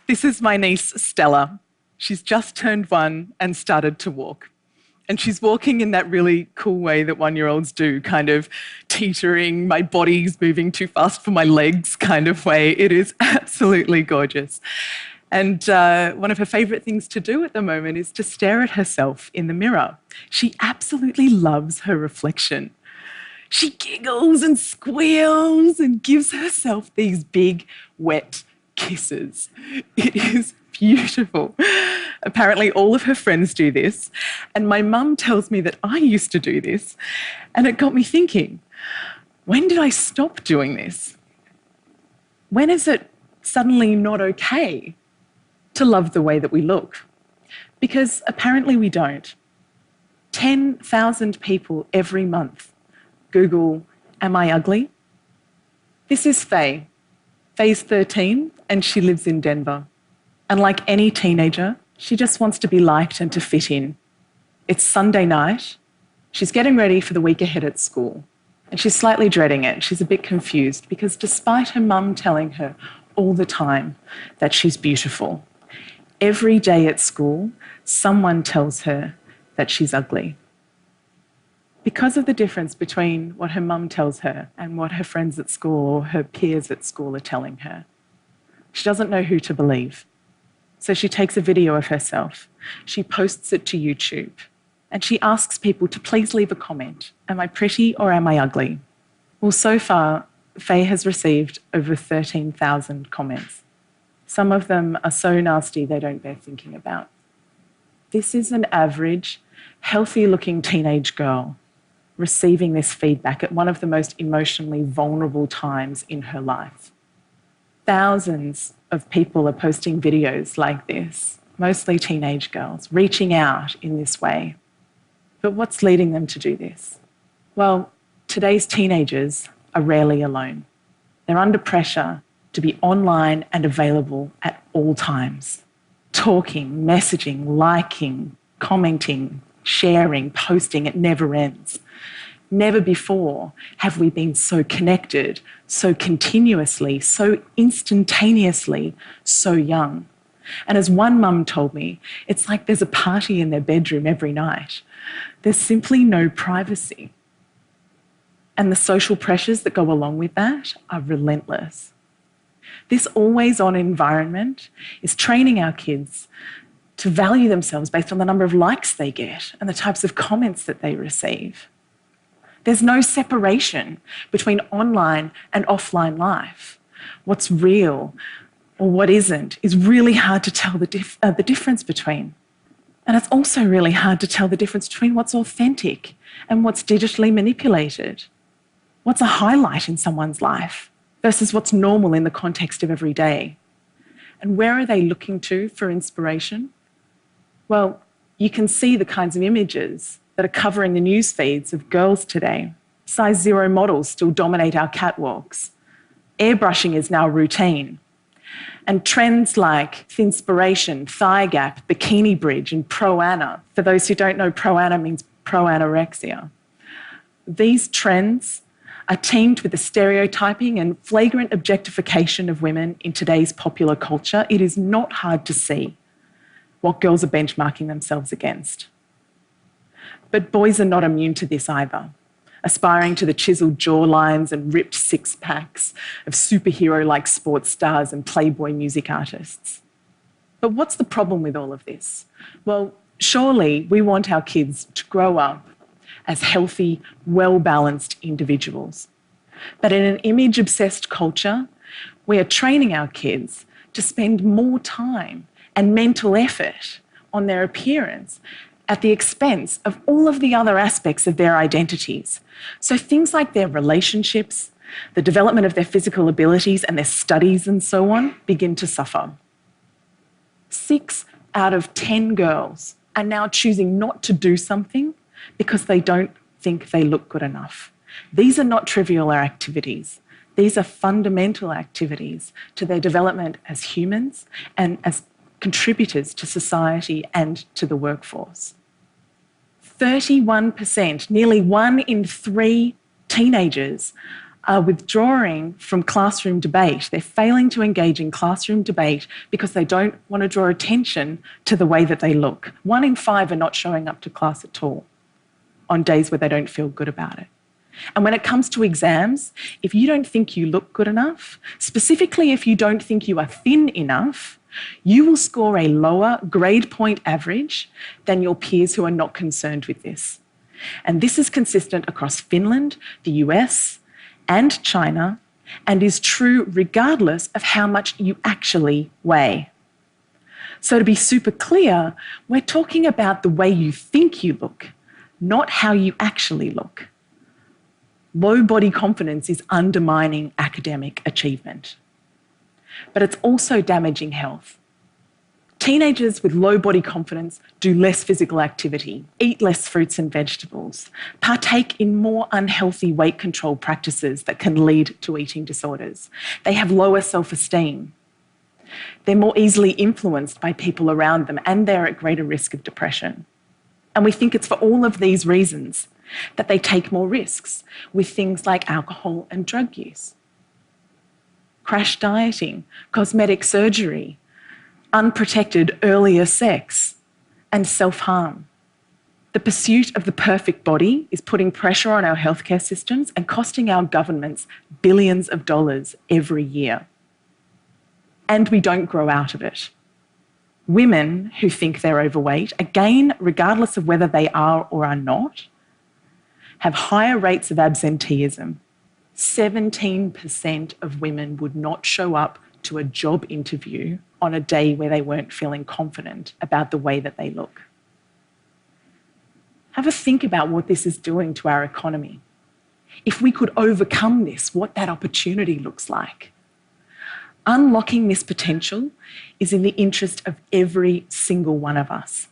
This is my niece, Stella. She's just turned 1 and started to walk. And she's walking in that really cool way that 1-year-olds do, kind of teetering, my body's moving too fast for my legs kind of way. It is absolutely gorgeous. And one of her favourite things to do at the moment is to stare at herself in the mirror. She absolutely loves her reflection. She giggles and squeals and gives herself these big, wet kisses. It is beautiful. Apparently all of her friends do this, and my mum tells me that I used to do this, and it got me thinking, when did I stop doing this? When is it suddenly not okay to love the way that we look? Because apparently we don't. 10,000 people every month Google, "Am I ugly?" This is Faye. Faye's 13 and she lives in Denver. And like any teenager, she just wants to be liked and to fit in. It's Sunday night. She's getting ready for the week ahead at school. And she's slightly dreading it. She's a bit confused because despite her mum telling her all the time that she's beautiful, every day at school, someone tells her that she's ugly. Because of the difference between what her mum tells her and what her friends at school or her peers at school are telling her, she doesn't know who to believe. So she takes a video of herself, she posts it to YouTube, and she asks people to please leave a comment. Am I pretty or am I ugly? Well, so far, Faye has received over 13,000 comments. Some of them are so nasty they don't bear thinking about. This is an average, healthy-looking teenage girl receiving this feedback at one of the most emotionally vulnerable times in her life. Thousands of people are posting videos like this, mostly teenage girls, reaching out in this way. But what's leading them to do this? Well, today's teenagers are rarely alone. They're under pressure to be online and available at all times. Talking, messaging, liking, commenting, sharing, posting, it never ends. Never before have we been so connected, so continuously, so instantaneously, so young. And as one mum told me, it's like there's a party in their bedroom every night. There's simply no privacy. And the social pressures that go along with that are relentless. This always-on environment is training our kids to value themselves based on the number of likes they get and the types of comments that they receive. There's no separation between online and offline life. What's real or what isn't is really hard to tell the difference between. And it's also really hard to tell the difference between what's authentic and what's digitally manipulated. What's a highlight in someone's life versus what's normal in the context of every day. And where are they looking to for inspiration? Well, you can see the kinds of images that are covering the news feeds of girls today. Size 0 models still dominate our catwalks. Airbrushing is now routine. And trends like Thinspiration, Thigh Gap, Bikini Bridge and Pro-Ana. For those who don't know, Pro-Ana means pro-anorexia. These trends are teamed with the stereotyping and flagrant objectification of women in today's popular culture. It is not hard to see what girls are benchmarking themselves against. But boys are not immune to this either, aspiring to the chiselled jawlines and ripped six-packs of superhero-like sports stars and Playboy music artists. But what's the problem with all of this? Well, surely we want our kids to grow up as healthy, well-balanced individuals. But in an image-obsessed culture, we are training our kids to spend more time and mental effort on their appearance at the expense of all of the other aspects of their identities. So things like their relationships, the development of their physical abilities and their studies and so on begin to suffer. 6 out of 10 girls are now choosing not to do something because they don't think they look good enough. These are not trivial activities. These are fundamental activities to their development as humans and as contributors to society and to the workforce. 31%, nearly 1 in 3 teenagers are withdrawing from classroom debate. They're failing to engage in classroom debate because they don't want to draw attention to the way that they look. 1 in 5 are not showing up to class at all on days where they don't feel good about it. And when it comes to exams, if you don't think you look good enough, specifically if you don't think you are thin enough, you will score a lower grade point average than your peers who are not concerned with this. And this is consistent across Finland, the US, and China, and is true regardless of how much you actually weigh. So to be super clear, we're talking about the way you think you look, not how you actually look. Low body confidence is undermining academic achievement. But it's also damaging health. Teenagers with low body confidence do less physical activity, eat less fruits and vegetables, partake in more unhealthy weight control practices that can lead to eating disorders. They have lower self-esteem. They're more easily influenced by people around them, and they're at greater risk of depression. And we think it's for all of these reasons that they take more risks with things like alcohol and drug use, crash dieting, cosmetic surgery, unprotected earlier sex, and self-harm. The pursuit of the perfect body is putting pressure on our healthcare systems and costing our governments billions of dollars every year. And we don't grow out of it. Women who think they're overweight, again, regardless of whether they are or are not, have higher rates of absenteeism. 17% of women would not show up to a job interview on a day where they weren't feeling confident about the way that they look. Have a think about what this is doing to our economy. If we could overcome this, what that opportunity looks like. Unlocking this potential is in the interest of every single one of us.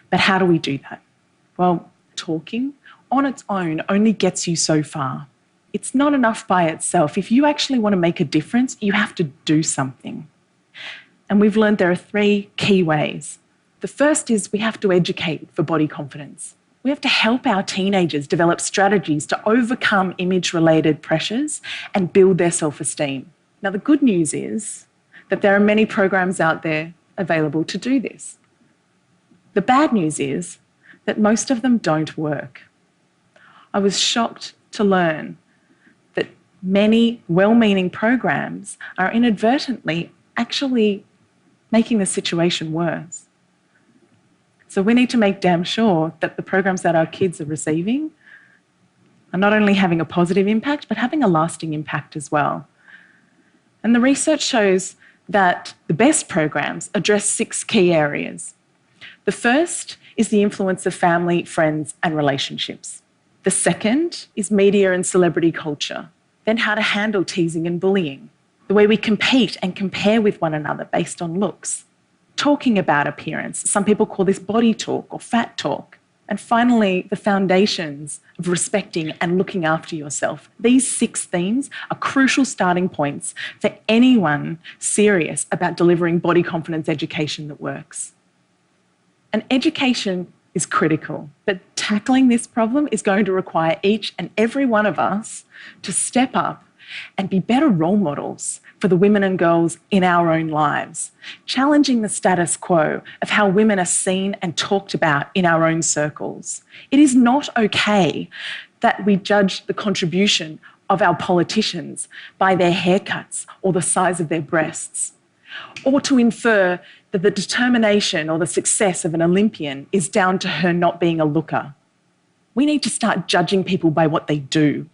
But how do we do that? Well, talking on its own only gets you so far. It's not enough by itself. If you actually want to make a difference, you have to do something. And we've learned there are 3 key ways. The first is we have to educate for body confidence. We have to help our teenagers develop strategies to overcome image-related pressures and build their self-esteem. Now, the good news is that there are many programs out there available to do this. The bad news is that most of them don't work. I was shocked to learn that many well-meaning programs are inadvertently actually making the situation worse. So we need to make damn sure that the programs that our kids are receiving are not only having a positive impact, but having a lasting impact as well. And the research shows that the best programs address 6 key areas. The first is the influence of family, friends, and relationships. The second is media and celebrity culture. Then how to handle teasing and bullying. The way we compete and compare with one another based on looks. Talking about appearance. Some people call this body talk or fat talk. And finally, the foundations of respecting and looking after yourself. These 6 themes are crucial starting points for anyone serious about delivering body confidence education that works. And education is critical, but tackling this problem is going to require each and every one of us to step up and be better role models for the women and girls in our own lives, challenging the status quo of how women are seen and talked about in our own circles. It is not okay that we judge the contribution of our politicians by their haircuts or the size of their breasts, or to infer that the determination or the success of an Olympian is down to her not being a looker. We need to start judging people by what they do,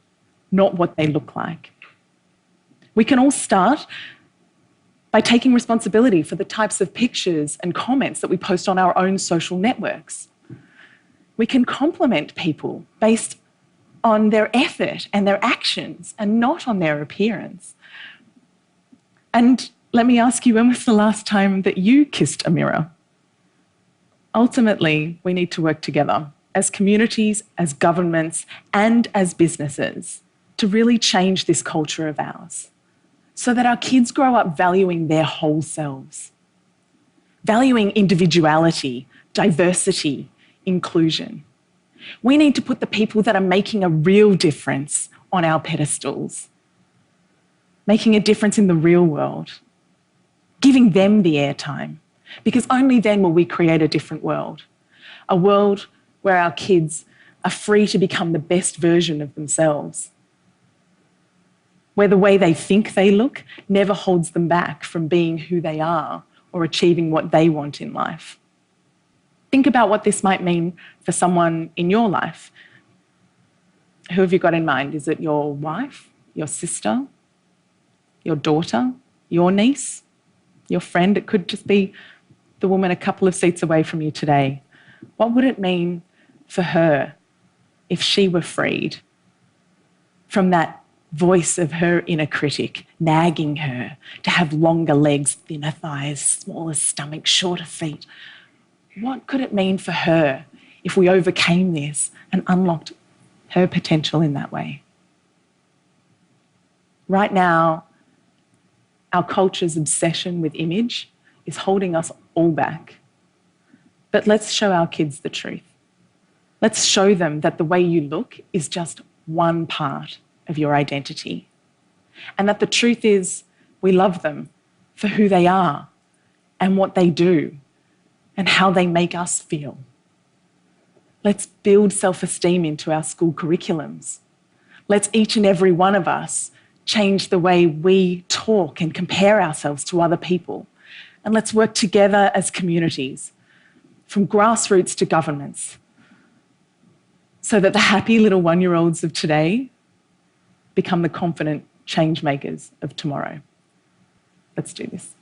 not what they look like. We can all start by taking responsibility for the types of pictures and comments that we post on our own social networks. We can compliment people based on their effort and their actions and not on their appearance. And let me ask you, when was the last time that you kissed a mirror? Ultimately, we need to work together as communities, as governments, and as businesses to really change this culture of ours, so that our kids grow up valuing their whole selves, valuing individuality, diversity, inclusion. We need to put the people that are making a real difference on our pedestals, making a difference in the real world, giving them the airtime, because only then will we create a different world, a world where our kids are free to become the best version of themselves, where the way they think they look never holds them back from being who they are or achieving what they want in life. Think about what this might mean for someone in your life. Who have you got in mind? Is it your wife, your sister, your daughter, your niece, your friend? It could just be the woman a couple of seats away from you today. What would it mean for her if she were freed from that voice of her inner critic, nagging her to have longer legs, thinner thighs, smaller stomach, shorter feet? What could it mean for her if we overcame this and unlocked her potential in that way? Right now, our culture's obsession with image is holding us all back. But let's show our kids the truth. Let's show them that the way you look is just one part of your identity. And that the truth is we love them for who they are and what they do and how they make us feel. Let's build self-esteem into our school curriculums. Let's each and every one of us change the way we talk and compare ourselves to other people. And let's work together as communities, from grassroots to governments, so that the happy little one-year-olds of today become the confident change makers of tomorrow. Let's do this.